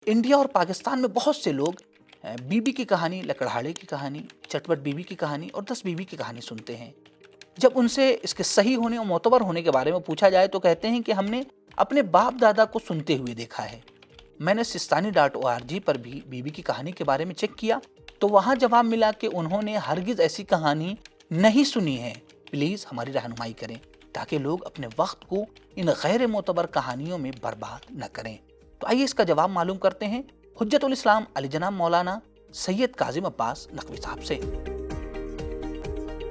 India اور پاکستان میں بہت سے لوگ بیوی کی کہانی، لکڑہاڑے کی کہانی، چٹپٹ بیوی کی کہانی اور 10 بیوی کی کہانی سنتے ہیں۔ جب ان سے اس کے صحیح ہونے اور معتبر ہونے کے بارے میں پوچھا جائے تو کہتے ہیں کہ ہم نے اپنے باپ دادا کو سنتے ہوئے دیکھا ہے۔ میں نے sistani.org پر بھی بیوی کی کہانی کے بارے میں چیک کیا تو وہاں جواب ملا کہ انہوں نے ہرگز ایسی کہانی نہیں سنی ہے۔ پلیز ہماری رہنمائی کریں تاکہ لوگ اپنے وقت کو ان غیر معتبر کہانیوں میں برباد نہ کریں۔ تو آئیے اس کا جواب معلوم کرتے ہیں حجت الاسلام علی جناب مولانا سید کاظم عباس نقوی صاحب سے۔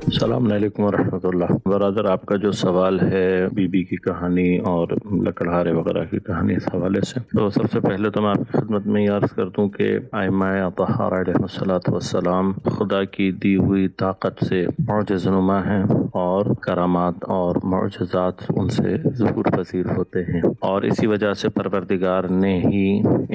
السلام علیکم ورحمۃ اللہ۔ برادر، آپ کا جو سوال ہے بی بی کی کہانی اور لکڑہارے وغیرہ کی کہانی اس حوالے سے، تو سب سے پہلے تو میں آپ کی خدمت میں یہ عرض کر دوں کہ ائمہ اطہار علیہ الصلوۃ والسلام خدا کی دی ہوئی طاقت سے معجز نما ہیں اور کرامات اور معجزات ان سے ظہور پذیر ہوتے ہیں، اور اسی وجہ سے پروردگار نے ہی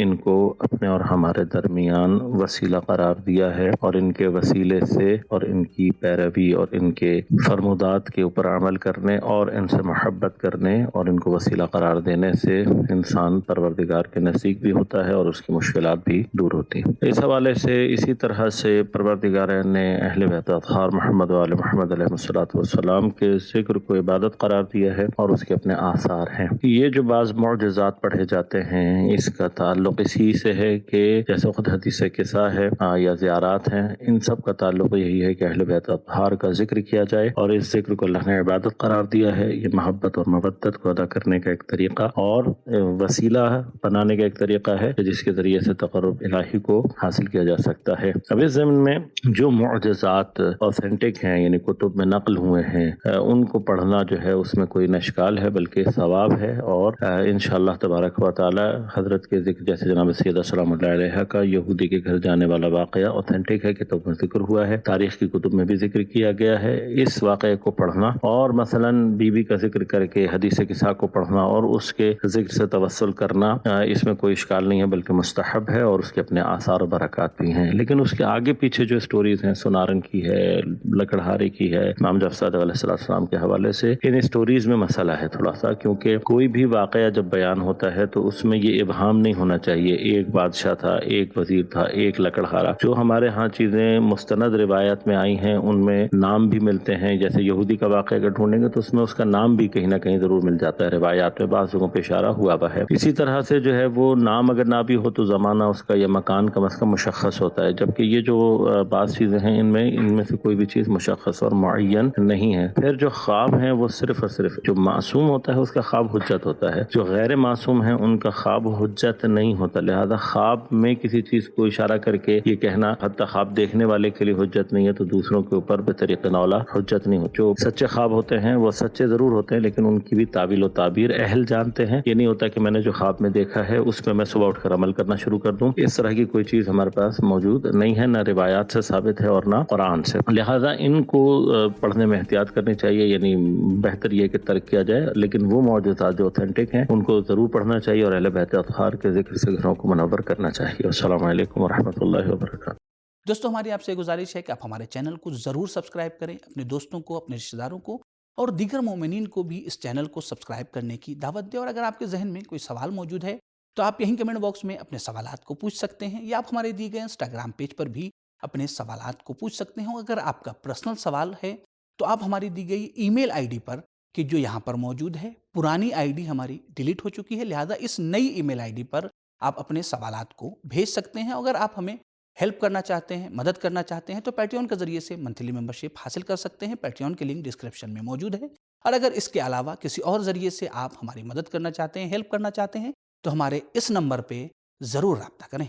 ان کو اپنے اور ہمارے درمیان وسیلہ قرار دیا ہے، اور ان کے وسیلے سے اور ان کی پیروی اور ان کے فرمودات کے اوپر عمل کرنے اور ان سے محبت کرنے اور ان کو وسیلہ قرار دینے سے انسان پروردگار کے نزدیک بھی ہوتا ہے اور اس کی مشکلات بھی دور ہوتی ہیں۔ اس حوالے سے اسی طرح سے پروردگار نے اہل بیت اطہار محمد و آل محمد علیہ الصلوۃ والسلام کے ذکر کو عبادت قرار دیا ہے اور اس کے اپنے آثار ہیں۔ یہ جو بعض معجزات پڑھے جاتے ہیں اس کا تعلق اسی سے ہے کہ جیسے خود حدیث قصہ ہے یا زیارات ہیں، ان سب کا تعلق یہی ہے کہ اہل بیت اطہار کا ذکر کیا جائے، اور اس ذکر کو اللہ نے عبادت قرار دیا ہے۔ یہ محبت اور مودت کو ادا کرنے کا ایک طریقہ اور وسیلہ بنانے کا ایک طریقہ ہے جس کے ذریعے سے تقرب الہی کو حاصل کیا جا سکتا ہے۔ اب اس ضمن میں جو معجزات اوتھینٹک ہیں، یعنی کتب میں نقل ہوئے ہیں، ان کو پڑھنا جو ہے اس میں کوئی نشکال ہے بلکہ ثواب ہے، اور انشاءاللہ تبارک و تعالی حضرت کے ذکر جیسے جناب سیدہ سلام اللہ علیہ کا یہودی کے گھر جانے والا واقعہ اوتھینٹک ہے، کتاب میں ذکر ہوا ہے، تاریخ کی کتب میں بھی ذکر کیا گیا ہے۔ اس واقعے کو پڑھنا اور مثلاً بی بی کا ذکر کر کے حدیث قصہ کو پڑھنا اور اس کے ذکر سے توسل کرنا، اس میں کوئی اشکال نہیں ہے بلکہ مستحب ہے، اور اس کے اپنے آثار و برکات بھی ہیں۔ لیکن اس کے آگے پیچھے جو سٹوریز ہیں، سنارن کی ہے، لکڑہارے کی ہے، امام جعفر صادق علیہ السلام کے حوالے سے، ان سٹوریز میں مسئلہ ہے تھوڑا سا، کیونکہ کوئی بھی واقعہ جب بیان ہوتا ہے تو اس میں یہ ابہام نہیں ہونا چاہیے ایک بادشاہ تھا، ایک وزیر تھا، ایک لکڑہارا۔ جو ہمارے ہاں چیزیں مستند روایت میں آئی ہیں ان میں نام بھی ملتے ہیں، جیسے یہودی کا واقعہ اگر ڈھونڈیں گے تو اس میں اس کا نام بھی کہیں نہ کہیں ضرور مل جاتا ہے، روایات میں بعض جگہوں پہ اشارہ ہوا ہے۔ اسی طرح سے جو ہے وہ نام اگر نہ بھی ہو تو زمانہ اس کا یا مکان کم از کم مشخص ہوتا ہے، جبکہ یہ جو بعض چیزیں ہیں ان میں سے کوئی بھی چیز مشخص اور معین نہیں ہے۔ پھر جو خواب ہیں وہ صرف اور صرف جو معصوم ہوتا ہے اس کا خواب حجت ہوتا ہے، جو غیر معصوم ہیں ان کا خواب حجت نہیں ہوتا، لہذا خواب میں کسی چیز کو اشارہ کر کے یہ کہنا حتی خواب دیکھنے والے کے لیے حجت نہیں ہے تو دوسروں کے اوپر بطریق اولیٰ حجت نہیں ہوتی۔ جو سچے خواب ہوتے ہیں وہ سچے ضرور ہوتے ہیں لیکن ان کی بھی تعویل و تعبیر اہل جانتے ہیں۔ یہ نہیں ہوتا کہ میں نے جو خواب میں دیکھا ہے اس میں صبح اٹھ کر عمل کرنا شروع کر دوں، اس طرح کی کوئی چیز ہمارے پاس موجود نہیں ہے، نہ روایات سے ثابت ہے اور نہ قرآن سے، لہذا ان کو پڑھنے میں احتیاط کرنی چاہیے، یعنی بہتر یہ کہ ترک کیا جائے، لیکن وہ معجزات جو اوتھینٹک ہیں ان کو ضرور پڑھنا چاہیے اور اہل بیت اطہار کے ذکر سے گھروں کو منور کرنا چاہیے۔ السلام علیکم ورحمۃ اللہ وبرکاتہ۔ دوستو، ہماری آپ سے گزارش ہے کہ آپ ہمارے چینل کو ضرور سبسکرائب کریں، اپنے دوستوں کو، اپنے رشتہ داروں کو اور دیگر مومنین کو بھی اس چینل کو سبسکرائب کرنے کی دعوت دیں، اور اگر آپ کے ذہن میں کوئی سوال موجود ہے تو آپ یہیں کمنٹ باکس میں اپنے سوالات کو پوچھ سکتے ہیں، یا آپ ہمارے دیے گئے انسٹاگرام پیج پر بھی اپنے سوالات کو پوچھ سکتے ہیں۔ اگر آپ کا پرسنل سوال ہے تو آپ ہماری دی گئی ای میل آئی ڈی پر، کہ جو یہاں پر موجود ہے، پرانی آئی ڈی ہماری ڈیلیٹ ہو چکی ہے، لہذا اس نئی ای میل آئی ڈی پر آپ اپنے سوالات کو بھیج سکتے ہیں۔ اگر آپ ہمیں ہیلپ کرنا چاہتے ہیں، مدد کرنا چاہتے ہیں تو پیٹریون کے ذریعے سے منتھلی ممبرشپ حاصل کر سکتے ہیں، پیٹریون کی لنک ڈسکرپشن میں موجود ہے۔ اور اگر اس کے علاوہ کسی اور ذریعے سے آپ ہماری مدد کرنا چاہتے ہیں، ہیلپ کرنا چاہتے ہیں تو ہمارے اس نمبر پہ ضرور رابطہ کریں۔